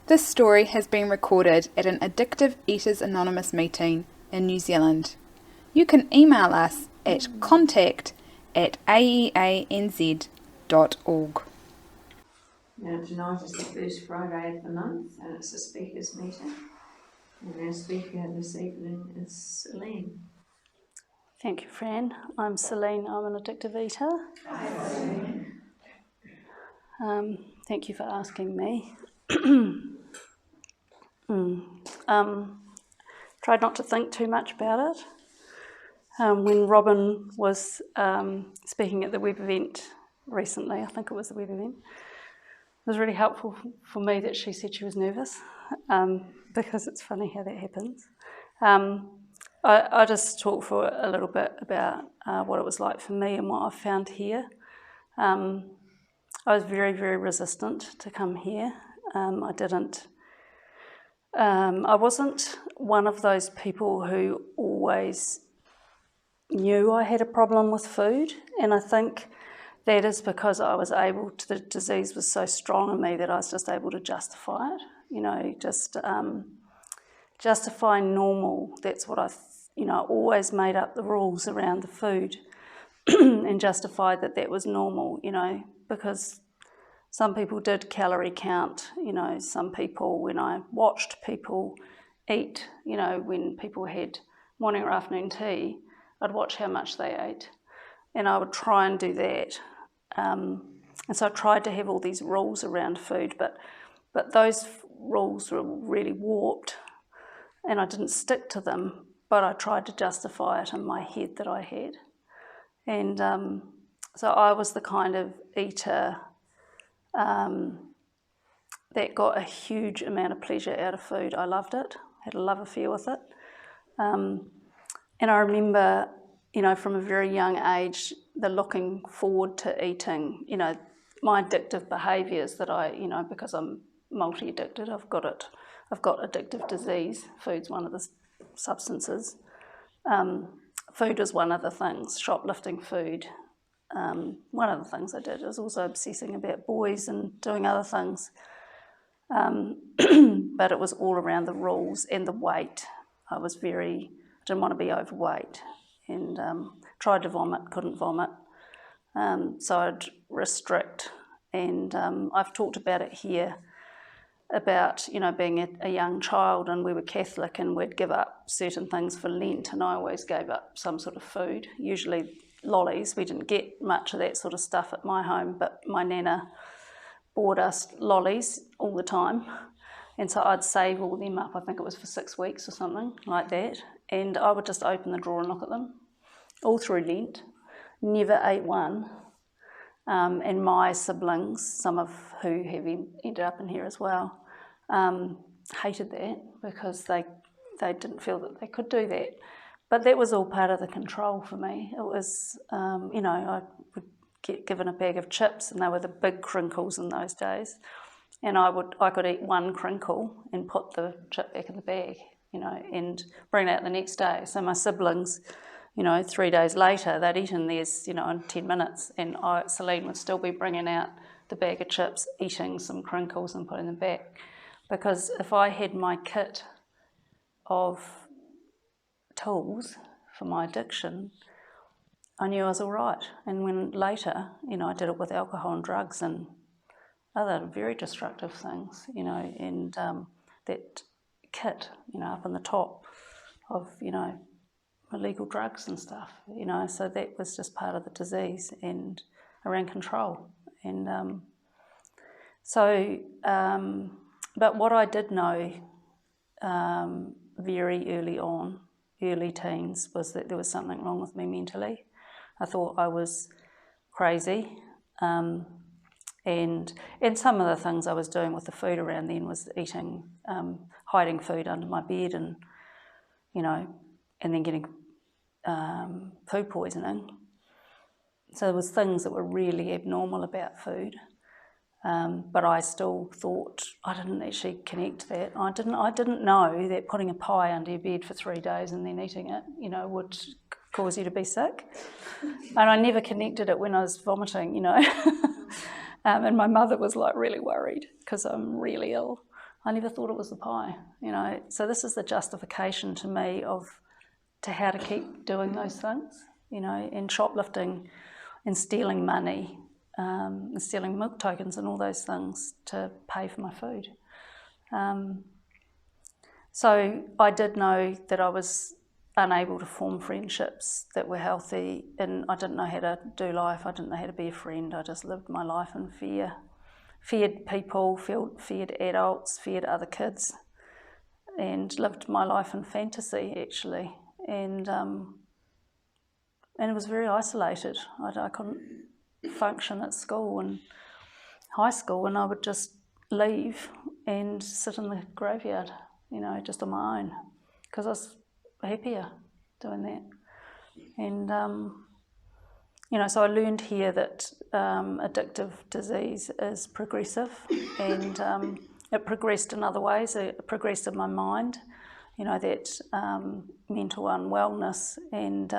This story has been recorded at an Addictive Eaters Anonymous meeting in New Zealand. You can email us at contact@aeanz.org. Now tonight is the first Friday of the month and it's a speakers meeting. And our speaker this evening is Celine. Thank you, Fran. I'm Celine. I'm an addictive eater. Hi, Celine. Thank you for asking me. Tried not to think too much about it. When Robin was speaking at the web event recently, I think it was the web event, it was really helpful for me that she said she was nervous, because it's funny how that happens. I just talked for a little bit about what it was like for me and what I found here. I was very, very resistant to come here. I wasn't one of those people who always knew I had a problem with food, and I think that is because the disease was so strong in me that I was just able to justify it, justify normal. That's what I always made up the rules around the food and justified that was normal, because some people did calorie count, some people, when I watched people eat, when people had morning or afternoon tea, I'd watch how much they ate and I would try and do that. And so I tried to have all these rules around food, but those rules were really warped and I didn't stick to them, but I tried to justify it in my head that I had. And so I was the kind of eater that got a huge amount of pleasure out of food. I loved it, had a love affair with it. And I remember, from a very young age, the looking forward to eating, my addictive behaviours that because I'm multi-addicted, I've got addictive disease. Food's one of the substances. Food is one of the things, shoplifting food. One of the things I did was also obsessing about boys and doing other things. But it was all around the rules and the weight. I didn't want to be overweight and tried to vomit, couldn't vomit. So I'd restrict. And I've talked about it here, about, being a young child, and we were Catholic and we'd give up certain things for Lent, and I always gave up some sort of food, usually lollies. We didn't get much of that sort of stuff at my home, but my nana bought us lollies all the time, and so I'd save all them up. I think it was for 6 weeks or something like that, and I would just open the drawer and look at them all through Lent. Never ate one. And my siblings, some of who have ended up in here as well, hated that because they didn't feel that they could do that. But that was all part of the control for me. It was, I would get given a bag of chips, and they were the big crinkles in those days. And I could eat one crinkle and put the chip back in the bag, and bring it out the next day. So my siblings, 3 days later, they'd eaten theirs, in 10 minutes, and Celine would still be bringing out the bag of chips, eating some crinkles and putting them back. Because if I had my kit of tools for my addiction, I knew I was all right. And when later, I did it with alcohol and drugs and other very destructive things, and that kit, up on the top of, illegal drugs and stuff, so that was just part of the disease and around control. And but what I did know very early on, early teens, was that there was something wrong with me mentally. I thought I was crazy, and some of the things I was doing with the food around then was eating, hiding food under my bed, and and then getting food poisoning. So there was things that were really abnormal about food, but I still thought I didn't actually connect that. I didn't know that putting a pie under your bed for 3 days and then eating it, would cause you to be sick. And I never connected it when I was vomiting, and my mother was really worried because I'm really ill. I never thought it was the pie, you know. So this is the justification to me to how to keep doing those things, you know, and shoplifting and stealing money, and stealing milk tokens and all those things to pay for my food. So I did know that I was unable to form friendships that were healthy, and I didn't know how to do life. I didn't know how to be a friend. I just lived my life in fear. Feared people, feared adults, feared other kids, and lived my life in fantasy, actually. And it was very isolated. I couldn't function at school and high school, and I would just leave and sit in the graveyard, you know, just on my own, because I was happier doing that. And you know, so I learned here that addictive disease is progressive, and it progressed in other ways. It progressed in my mind, you know, that mental unwellness, and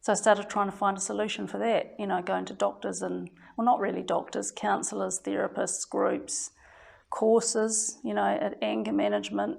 so I started trying to find a solution for that, you know, going to doctors and, well, not really doctors, counsellors, therapists, groups, courses, you know, at anger management,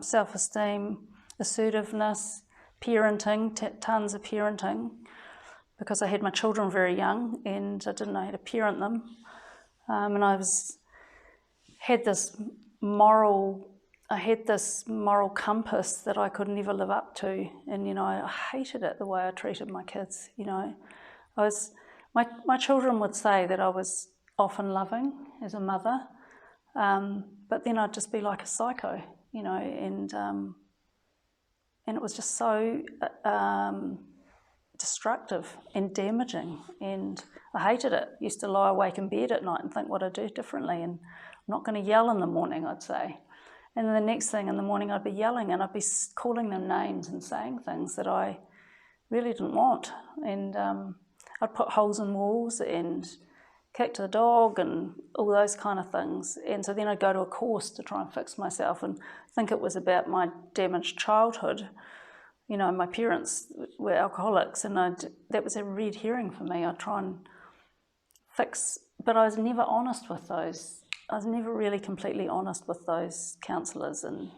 self-esteem, assertiveness, parenting, tons of parenting, because I had my children very young and I didn't know how to parent them. And I had this moral compass that I could never live up to, and you know, I hated it, the way I treated my kids. You know, my children would say that I was often loving as a mother, but then I'd just be like a psycho, you know, and it was just so destructive and damaging, and I hated it. I used to lie awake in bed at night and think what I'd do differently, and I'm not going to yell in the morning, I'd say. And then the next thing in the morning I'd be yelling, and I'd be calling them names and saying things that I really didn't want. And I'd put holes in walls and kick the dog and all those kind of things. And so then I'd go to a course to try and fix myself and think it was about my damaged childhood. You know, my parents were alcoholics, and that was a red herring for me. I'd try and fix, but I was never honest with those. I was never really completely honest with those counsellors and,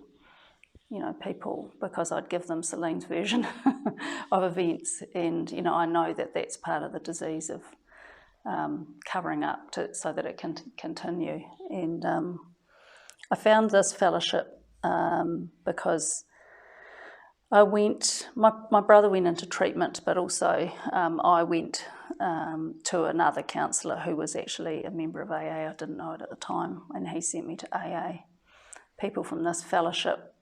you know, people, because I'd give them Celine's version of events, and, you know, I know that that's part of the disease of covering up so that it can continue. And I found this fellowship because I went, my brother went into treatment, but also I went to another counsellor who was actually a member of AA. I didn't know it at the time, and he sent me to AA. People from this fellowship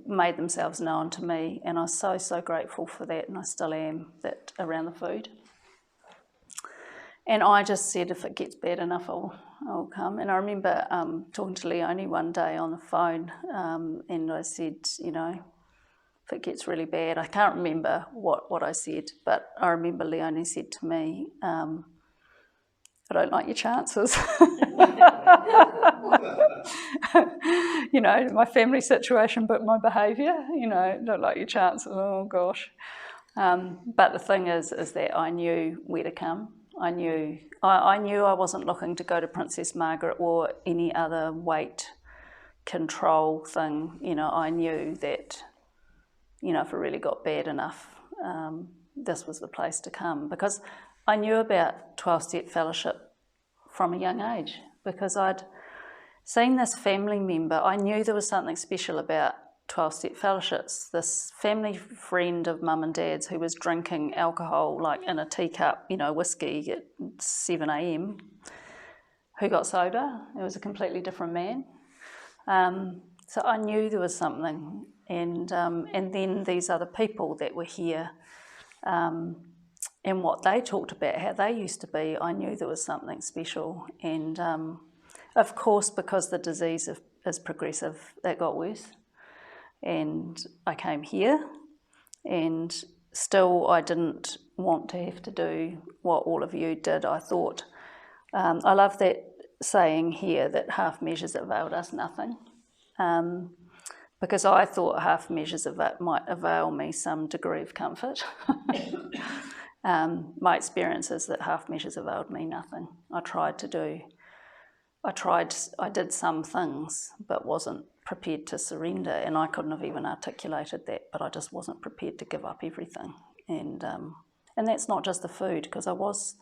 made themselves known to me, and I was so grateful for that, and I still am, that around the food. And I just said, if it gets bad enough, I'll come. And I remember talking to Leonie one day on the phone, and I said, you know, if it gets really bad, I can't remember what I said, but I remember Leonie said to me, I don't like your chances. You know, my family situation, but my behaviour, you know, don't like your chances, oh gosh. But the thing is that I knew where to come. I knew I wasn't looking to go to Princess Margaret or any other weight control thing. You know, I knew that, you know, if it really got bad enough, this was the place to come, because I knew about 12-step fellowship from a young age, because I'd seen this family member. I knew there was something special about 12-step fellowships. This family friend of mum and dad's who was drinking alcohol like in a teacup, you know, whiskey at 7 a.m, who got sober. It was a completely different man. So I knew there was something. And then these other people that were here, and what they talked about, how they used to be, I knew there was something special. And of course, because the disease is progressive, that got worse. And I came here, and still I didn't want to have to do what all of you did. I thought, I love that saying here that half measures availed us nothing. Because I thought half measures of it might avail me some degree of comfort. My experience is that half measures availed me nothing. I tried to do I did some things, but wasn't prepared to surrender, and I couldn't have even articulated that, but I just wasn't prepared to give up everything. And that's not just the food, because I was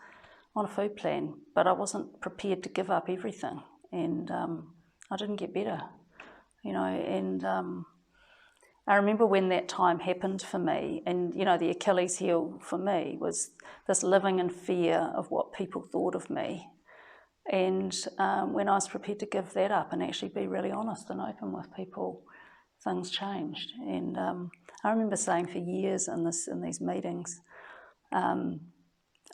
on a food plan, but I wasn't prepared to give up everything, and I didn't get better, and I remember when that time happened for me, and the Achilles heel for me was this living in fear of what people thought of me. And when I was prepared to give that up and actually be really honest and open with people, things changed. And I remember saying for years in these meetings, I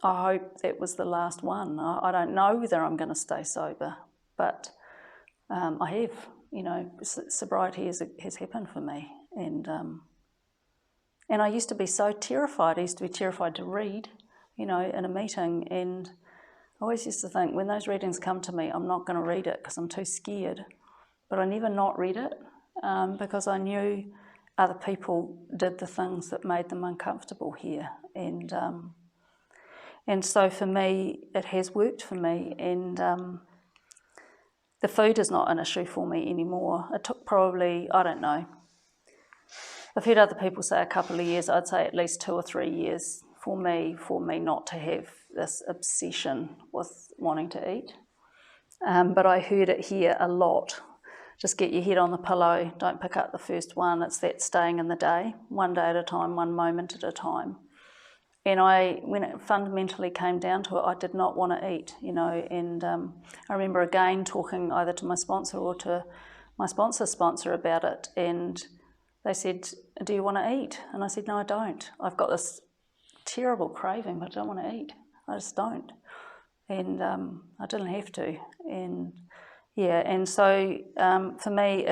hope that was the last one. I don't know whether I'm going to stay sober, but I have. Sobriety has happened for me. And I used to be so terrified. I used to be terrified to read, in a meeting. And I always used to think, when those readings come to me, I'm not going to read it because I'm too scared. But I never not read it because I knew other people did the things that made them uncomfortable here. And so for me, it has worked for me. And the food is not an issue for me anymore. It took probably, I don't know, I've heard other people say a couple of years. I'd say at least 2 or 3 years for me not to have this obsession with wanting to eat. But I heard it here a lot. Just get your head on the pillow, don't pick up the first one. It's that staying in the day, one day at a time, one moment at a time. And when it fundamentally came down to it, I did not want to eat, and I remember again talking either to my sponsor or to my sponsor's sponsor about it, and they said, do you want to eat? And I said, no, I don't. I've got this terrible craving, but I don't want to eat. I just don't. And I didn't have to. And so for me,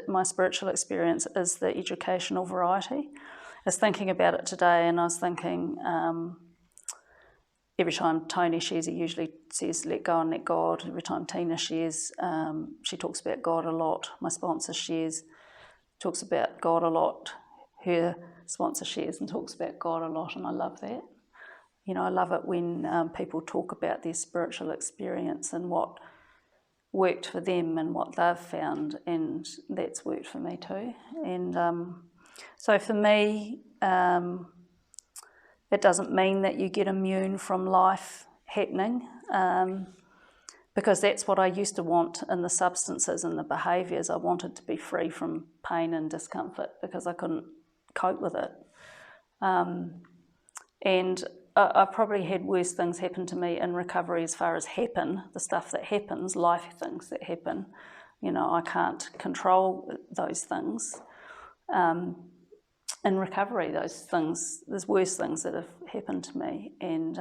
my spiritual experience is the educational variety. I was thinking about it today, and I was thinking every time Tony shares, he usually says, let go and let God. Every time Tina shares, she talks about God a lot. My sponsor shares, talks about God a lot. Her sponsor shares and talks about God a lot, and I love that. I love it when people talk about their spiritual experience and what worked for them and what they've found, and that's worked for me too. And so for me, it doesn't mean that you get immune from life happening, because that's what I used to want in the substances and the behaviours. I wanted to be free from pain and discomfort because I couldn't cope with it. And I probably had worse things happen to me in recovery as far as happen, the stuff that happens, life things that happen. I can't control those things. In recovery, those things, there's worse things that have happened to me. And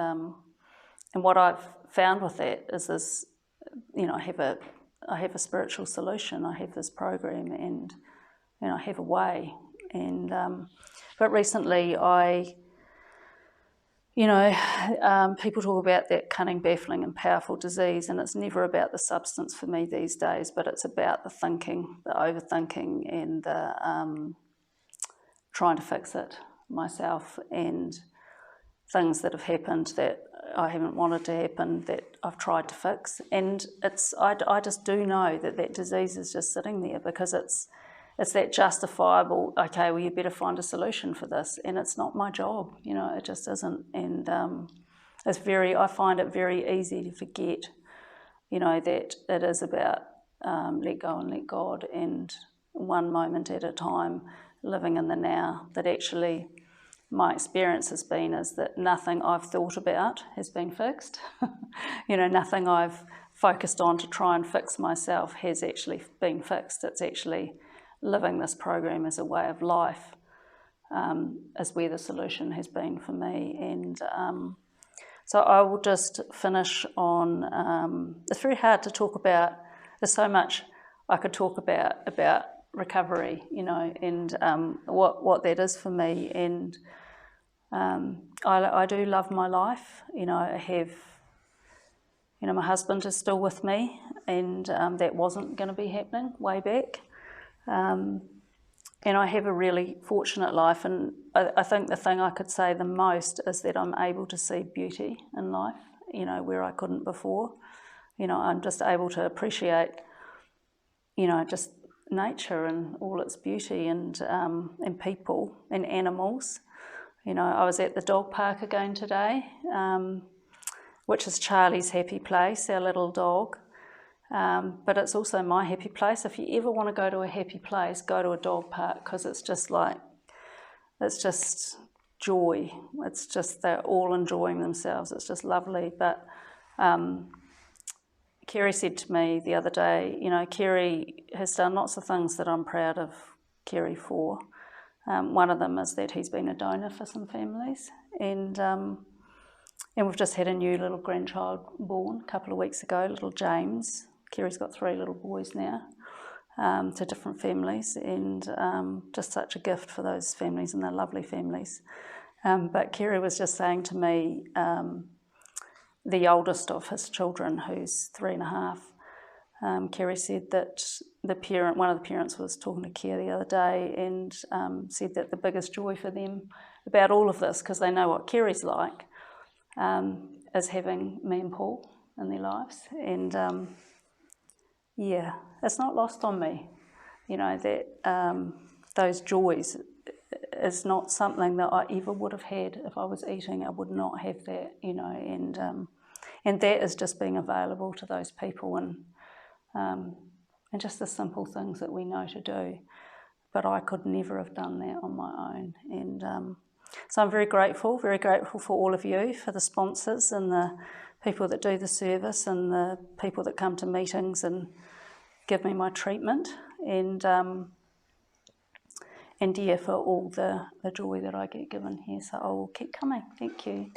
what I've found with that is this, I have a spiritual solution. I have this program, and I have a way. And but recently, people talk about that cunning, baffling, and powerful disease, and it's never about the substance for me these days, but it's about the thinking, the overthinking, and the trying to fix it myself, and things that have happened that I haven't wanted to happen that I've tried to fix. And I just do know that disease is just sitting there because it's that justifiable, okay, well, you better find a solution for this, and it's not my job, it just isn't. And I find it very easy to forget, that it is about let go and let God, and one moment at a time, living in the now. That actually my experience has been is that nothing I've thought about has been fixed. Nothing I've focused on to try and fix myself has actually been fixed. It's actually living this program as a way of life is where the solution has been for me. And so I will just finish on, it's very hard to talk about, there's so much I could talk about recovery, and what that is for me. And I do love my life. I have, my husband is still with me, and that wasn't going to be happening way back. And I have a really fortunate life, and I think the thing I could say the most is that I'm able to see beauty in life, where I couldn't before. I'm just able to appreciate, just nature and all its beauty and people and animals. I was at the dog park again today, which is Charlie's happy place, our little dog. But it's also my happy place. If you ever want to go to a happy place, go to a dog park, because it's just joy. It's just they're all enjoying themselves. It's just lovely. But Kerry said to me the other day, Kerry has done lots of things that I'm proud of Kerry for. One of them is that he's been a donor for some families, and we've just had a new little grandchild born a couple of weeks ago, little James. Kerry's got 3 little boys now, to different families, and just such a gift for those families, and they're lovely families. But Kerry was just saying to me, the oldest of his children, who's 3.5, Kerry said that one of the parents was talking to Kerry the other day, and said that the biggest joy for them about all of this, because they know what Kerry's like, is having me and Paul in their lives. And it's not lost on me, that those joys is not something that I ever would have had if I was eating. I would not have that, and that is just being available to those people, and just the simple things that we know to do. But I could never have done that on my own. And so I'm very grateful for all of you, for the sponsors and the people that do the service and the people that come to meetings and give me my treatment, and for all the joy that I get given here. So I will keep coming. Thank you.